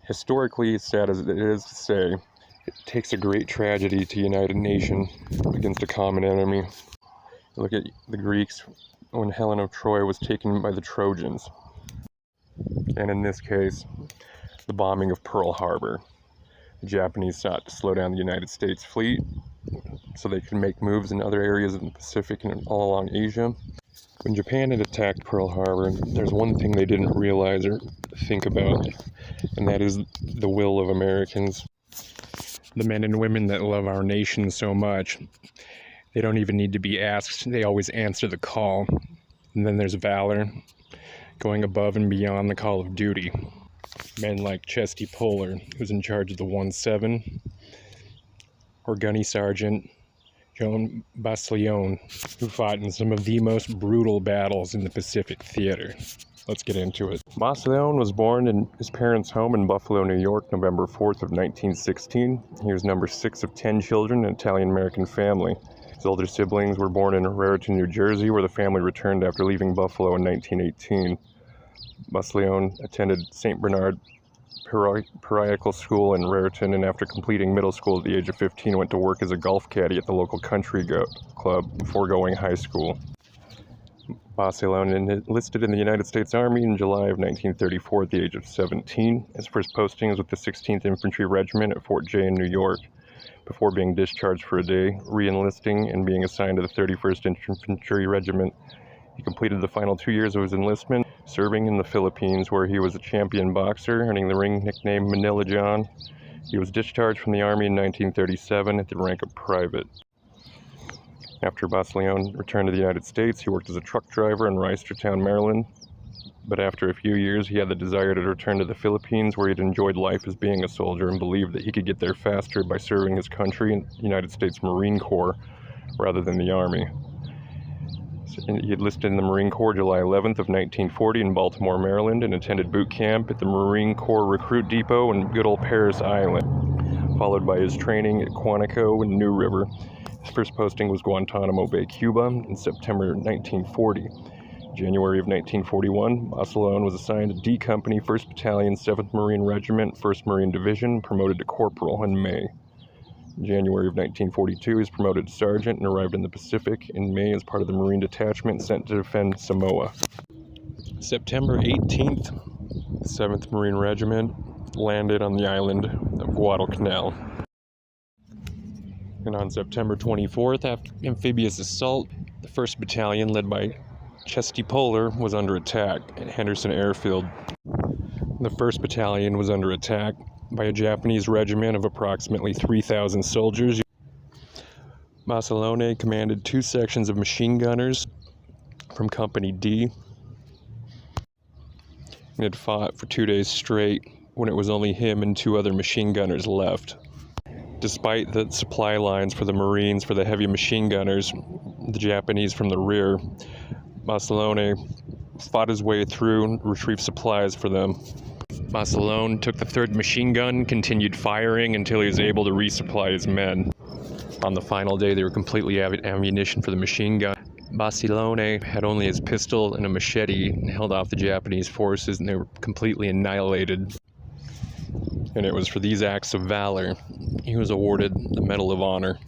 Historically, sad as it is to say, it takes a great tragedy to unite a nation against a common enemy. Look at the Greeks when Helen of Troy was taken by the Trojans. And in this case, the bombing of Pearl Harbor. The Japanese sought to slow down the United States fleet so they could make moves in other areas of the Pacific and all along Asia. When Japan had attacked Pearl Harbor, there's one thing they didn't realize or think about, and that is the will of Americans. The men and women that love our nation so much, they don't even need to be asked, they always answer the call. And then there's Valor, going above and beyond the call of duty. Men like Chesty Puller, who's in charge of the 1-7, or Gunny Sergeant Joan Basilone, who fought in some of the most brutal battles in the Pacific theater. Let's get into it. Basilone was born in his parents' home in Buffalo, New York, November 4th of 1916. He was number 6 of 10 children in an Italian-American family. His older siblings were born in Raritan, New Jersey, where the family returned after leaving Buffalo in 1918. Basilone attended St. Bernard Parochial School in Raritan, and after completing middle school at the age of 15, went to work as a golf caddy at the local country club before going high school. Basilone enlisted in the United States Army in July of 1934 at the age of 17. His first posting was with the 16th Infantry Regiment at Fort Jay in New York, before being discharged for a day, re-enlisting, and being assigned to the 31st Infantry Regiment. He completed the final 2 years of his enlistment, serving in the Philippines, where he was a champion boxer, earning the ring nickname Manila John. He was discharged from the Army in 1937 at the rank of private. After Basilone returned to the United States, he worked as a truck driver in Reisterstown, Maryland. But after a few years, he had the desire to return to the Philippines, where he'd enjoyed life as being a soldier and believed that he could get there faster by serving his country in the United States Marine Corps rather than the Army. He enlisted in the Marine Corps July 11th of 1940 in Baltimore, Maryland, and attended boot camp at the Marine Corps Recruit Depot in good old Parris Island, followed by his training at Quantico and New River. His first posting was Guantanamo Bay, Cuba, in September 1940. January of 1941, Basilone was assigned to D Company, 1st Battalion, 7th Marine Regiment, 1st Marine Division, promoted to corporal in May. In January of 1942, he was promoted to sergeant and arrived in the Pacific in May as part of the Marine Detachment sent to defend Samoa. September 18th, the 7th Marine Regiment landed on the island of Guadalcanal. And on September 24th, after amphibious assault, the 1st Battalion, led by Chesty Puller, was under attack at Henderson Airfield. The 1st Battalion was under attack by a Japanese regiment of approximately 3,000 soldiers. Basilone commanded 2 sections of machine gunners from Company D and had fought for 2 days straight when it was only him and 2 other machine gunners left. Despite the supply lines for the Marines for the heavy machine gunners, the Japanese from the rear, Basilone fought his way through and retrieved supplies for them. Basilone took the 3rd machine gun, continued firing until he was able to resupply his men. On the final day, they were completely out of ammunition for the machine gun. Basilone had only his pistol and a machete and held off the Japanese forces, and they were completely annihilated. And it was for these acts of valor he was awarded the Medal of Honor.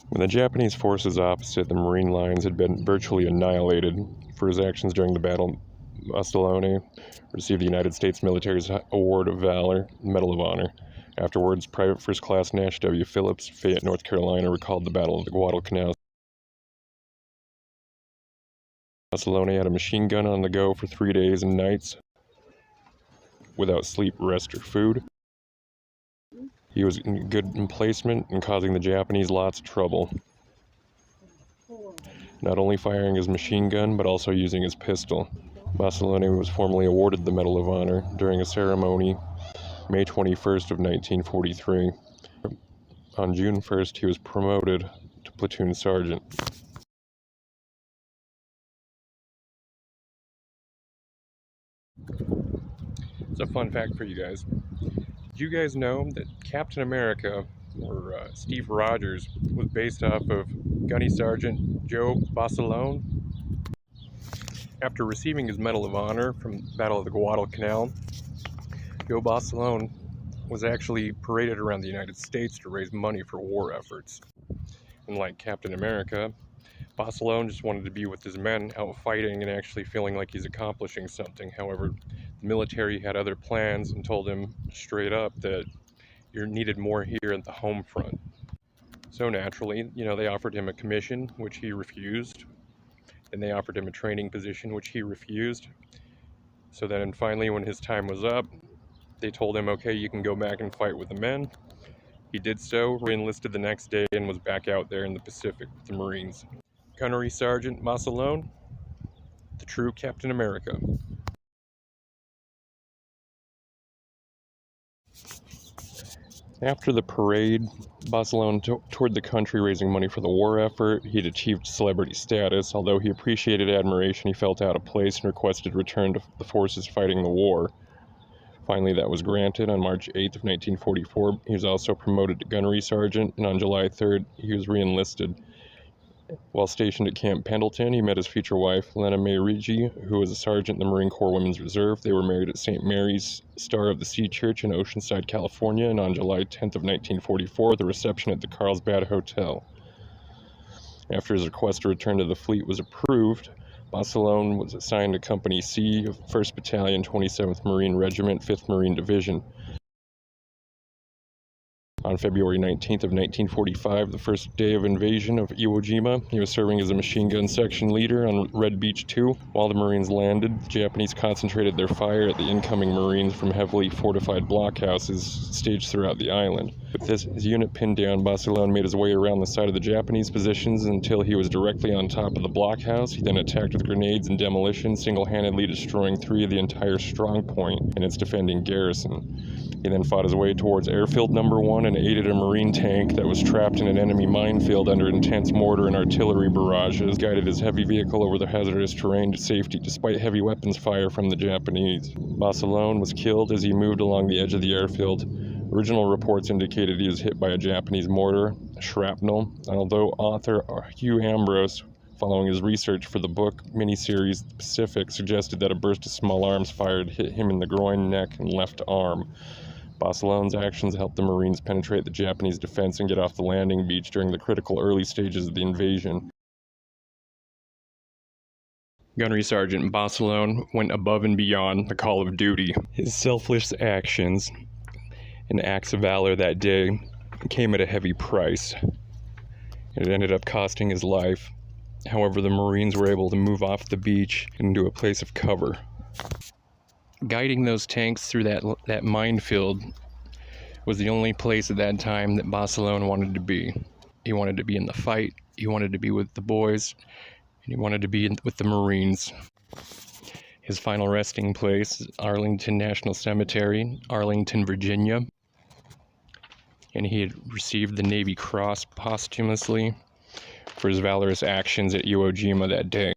When the Japanese forces opposite the Marine lines had been virtually annihilated for his actions during the battle, Basilone received the United States military's Award of Valor, Medal of Honor. Afterwards, Private First Class Nash W. Phillips, Fayette, North Carolina, recalled the Battle of the Guadalcanal. Basilone had a machine gun on the go for 3 days and nights without sleep, rest, or food. He was in good emplacement and causing the Japanese lots of trouble. Not only firing his machine gun, but also using his pistol. Basilone was formally awarded the Medal of Honor during a ceremony May 21st of 1943. On June 1st, he was promoted to platoon sergeant. It's a fun fact for you guys. Did you guys know that Captain America, or Steve Rogers, was based off of Gunny Sergeant Joe Basilone? After receiving his Medal of Honor from the Battle of the Guadalcanal, Joe Basilone was actually paraded around the United States to raise money for war efforts. And like Captain America, Basilone just wanted to be with his men out fighting and actually feeling like he's accomplishing something. However, the military had other plans and told him straight up that you're needed more here at the home front. So naturally, they offered him a commission, which he refused. And they offered him a training position, which he refused. So then finally, when his time was up, they told him, okay, you can go back and fight with the men. He did so, re-enlisted the next day, and was back out there in the Pacific with the Marines. Gunnery Sergeant Basilone, the true Captain America. After the parade, Basilone toured the country raising money for the war effort. He'd achieved celebrity status. Although he appreciated admiration, he felt out of place and requested return to the forces fighting the war. Finally, that was granted on March 8th of 1944. He was also promoted to gunnery sergeant, and on July 3rd, he was re-enlisted. While stationed at Camp Pendleton, he met his future wife, Lena May Ricci, who was a sergeant in the Marine Corps Women's Reserve. They were married at St. Mary's Star of the Sea Church in Oceanside, California, and on July 10th of 1944, the reception at the Carlsbad Hotel. After his request to return to the fleet was approved, Basilone was assigned to Company C of 1st Battalion, 27th Marine Regiment, 5th Marine Division. On February 19th of 1945, the first day of invasion of Iwo Jima, he was serving as a machine gun section leader on Red Beach 2. While the Marines landed, the Japanese concentrated their fire at the incoming Marines from heavily fortified blockhouses staged throughout the island. With his unit pinned down, Basilone made his way around the side of the Japanese positions until he was directly on top of the blockhouse. He then attacked with grenades and demolition, single-handedly destroying 3 of the entire strong point and its defending garrison. He then fought his way towards Airfield No. 1 and aided a Marine tank that was trapped in an enemy minefield under intense mortar and artillery barrages, guided his heavy vehicle over the hazardous terrain to safety despite heavy weapons fire from the Japanese. Basilone was killed as he moved along the edge of the airfield. Original reports indicated he was hit by a Japanese mortar, shrapnel, and although author Hugh Ambrose, following his research for the book miniseries The Pacific, suggested that a burst of small arms fire hit him in the groin, neck, and left arm. Basilone's actions helped the Marines penetrate the Japanese defense and get off the landing beach during the critical early stages of the invasion. Gunnery Sergeant Basilone went above and beyond the call of duty. His selfless actions and acts of valor that day came at a heavy price. It ended up costing his life. However, the Marines were able to move off the beach into a place of cover. Guiding those tanks through that minefield was the only place at that time that Basilone wanted to be. He wanted to be in the fight, he wanted to be with the boys, and he wanted to be with the Marines. His final resting place is Arlington National Cemetery, Arlington, Virginia. And he had received the Navy Cross posthumously for his valorous actions at Iwo Jima that day.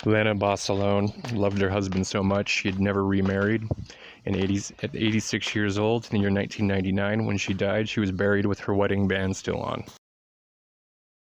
Lena Basilone loved her husband so much she had never remarried. At 86 years old, in the year 1999, when she died, she was buried with her wedding band still on.